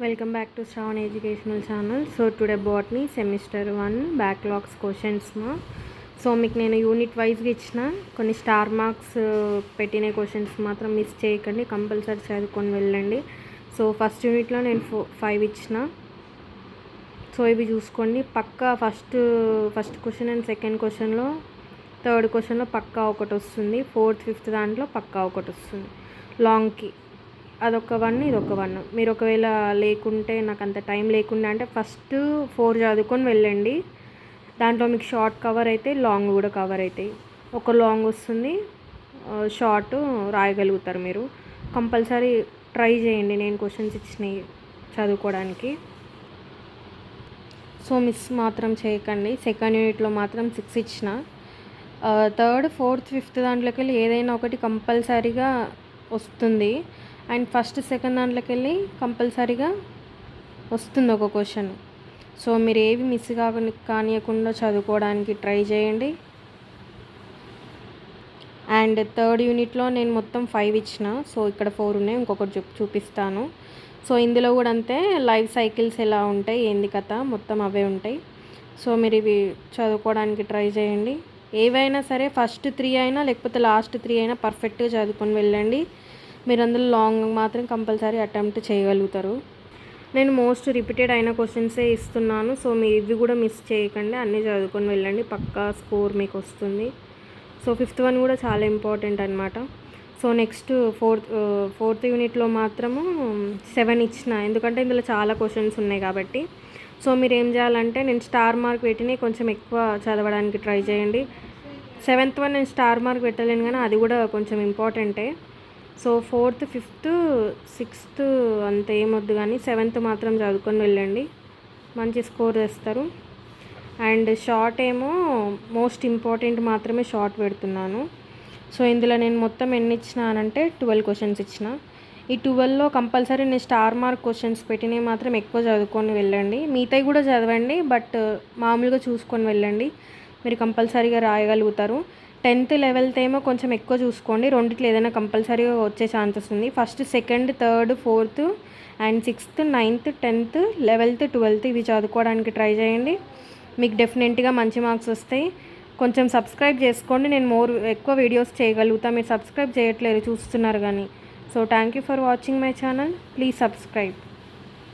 Welcome back to Shravan Educational Channel. So today botany semester 1 backlogs questions ma. So మీకు నేను unit వైజ్గా ఇచ్చిన కొన్ని స్టార్ మార్క్స్ పెట్టిన క్వశ్చన్స్ మాత్రం మిస్ చేయకండి, కంపల్సరీ చదువుకొని వెళ్ళండి. సో ఫస్ట్ యూనిట్లో నేను 5 ఇచ్చిన. సో ఇవి చూసుకోండి. పక్కా ఫస్ట్ క్వశ్చన్ అండ్ సెకండ్ క్వశ్చన్లో, థర్డ్ క్వశ్చన్లో పక్కా ఒకటి వస్తుంది, ఫోర్త్ ఫిఫ్త్ దాంట్లో పక్కా ఒకటి వస్తుంది. లాంగ్కి అదొక 1, ఇదొక 1. మీరు ఒకవేళ లేకుంటే, నాకు అంత టైం లేకుండా అంటే ఫస్ట్ 4 చదువుకొని వెళ్ళండి. దాంట్లో మీకు షార్ట్ కవర్ అయితే లాంగ్ కూడా కవర్ అవుతాయి. ఒక లాంగ్ వస్తుంది, షార్ట్ రాయగలుగుతారు. మీరు కంపల్సరీ ట్రై చేయండి నేను క్వశ్చన్స్ ఇచ్చినవి చదువుకోవడానికి. సో మిస్ మాత్రం చేయకండి. సెకండ్ యూనిట్లో మాత్రం 6 ఇచ్చిన. థర్డ్, ఫోర్త్, ఫిఫ్త్ దాంట్లోకి వెళ్ళి ఏదైనా ఒకటి కంపల్సరీగా వస్తుంది. అండ్ ఫస్ట్ సెకండ్ దాంట్లోకి వెళ్ళి కంపల్సరీగా వస్తుంది ఒక క్వశ్చన్. సో మీరు ఏవి మిస్ కానియకుండా చదువుకోవడానికి ట్రై చేయండి. అండ్ థర్డ్ యూనిట్లో నేను మొత్తం 5 ఇచ్చిన. సో ఇక్కడ 4 ఉన్నాయి, ఇంకొకటి చూపిస్తాను. సో ఇందులో కూడా అంతే, లైఫ్ సైకిల్స్ ఎలా ఉంటాయి, ఏంది కథ, మొత్తం అవే ఉంటాయి. సో మీరు ఇవి చదువుకోవడానికి ట్రై చేయండి. ఏవైనా సరే ఫస్ట్ 3 అయినా లేకపోతే లాస్ట్ 3 అయినా పర్ఫెక్ట్గా చదువుకొని వెళ్ళండి. మీరు అందులో లాంగ్ మాత్రం కంపల్సరీ అటెంప్ట్ చేయగలుగుతారు. నేను మోస్ట్ రిపీటెడ్ అయిన క్వశ్చన్సే ఇస్తున్నాను. సో మీరు ఇవి కూడా మిస్ చేయకండి, అన్నీ చదువుకొని వెళ్ళండి, పక్కా స్కోర్ మీకు వస్తుంది. సో ఫిఫ్త్ వన్ కూడా చాలా ఇంపార్టెంట్ అనమాట. సో నెక్స్ట్ ఫోర్త్ యూనిట్లో మాత్రము 7 ఇచ్చిన, ఎందుకంటే ఇందులో చాలా క్వశ్చన్స్ ఉన్నాయి కాబట్టి. సో మీరు ఏం చేయాలంటే, నేను స్టార్ మార్క్ పెట్టిన కొంచెం ఎక్కువ చదవడానికి ట్రై చేయండి. 7th వన్ నేను స్టార్ మార్క్ పెట్టలేను, కానీ అది కూడా కొంచెం ఇంపార్టెంటే. సో 4th, 5th, 6th అంత ఏమొద్దు, కానీ 7th మాత్రం చదువుకొని వెళ్ళండి, మంచి స్కోర్ చేస్తారు. అండ్ షార్ట్ ఏమో మోస్ట్ ఇంపార్టెంట్ మాత్రమే షార్ట్ పెడుతున్నాను. సో ఇందులో నేను మొత్తం ఎన్ని ఇచ్చినానంటే 12 క్వశ్చన్స్ ఇచ్చిన. ఈ 12లో కంపల్సరీ నేను స్టార్ మార్క్ క్వశ్చన్స్ పెట్టినవి మాత్రం ఎక్కువ చదువుకొని వెళ్ళండి. మిగతావి కూడా చదవండి, బట్ మామూలుగా చూసుకొని వెళ్ళండి, మీరు కంపల్సరీగా రాయగలుగుతారు. 10th, 11th ఏమో కొంచెం ఎక్కువ చూసుకోండి, రెండిట్లో ఏదైనా కంపల్సరీగా వచ్చే ఛాన్సెస్ ఉంది. First, second, third, fourth and 6th, 9th, 10th, 11th, 12th ఇవి చదువుకోవడానికి ట్రై చేయండి. మీకు డెఫినెట్గా మంచి మార్క్స్ వస్తాయి. కొంచెం సబ్స్క్రైబ్ చేసుకోండి, నేను ఎక్కువ వీడియోస్ చేయగలుగుతాను. మీరు సబ్స్క్రైబ్ చేయట్లేదు, చూస్తున్నారు కానీ. So thank you for watching my channel. Please subscribe.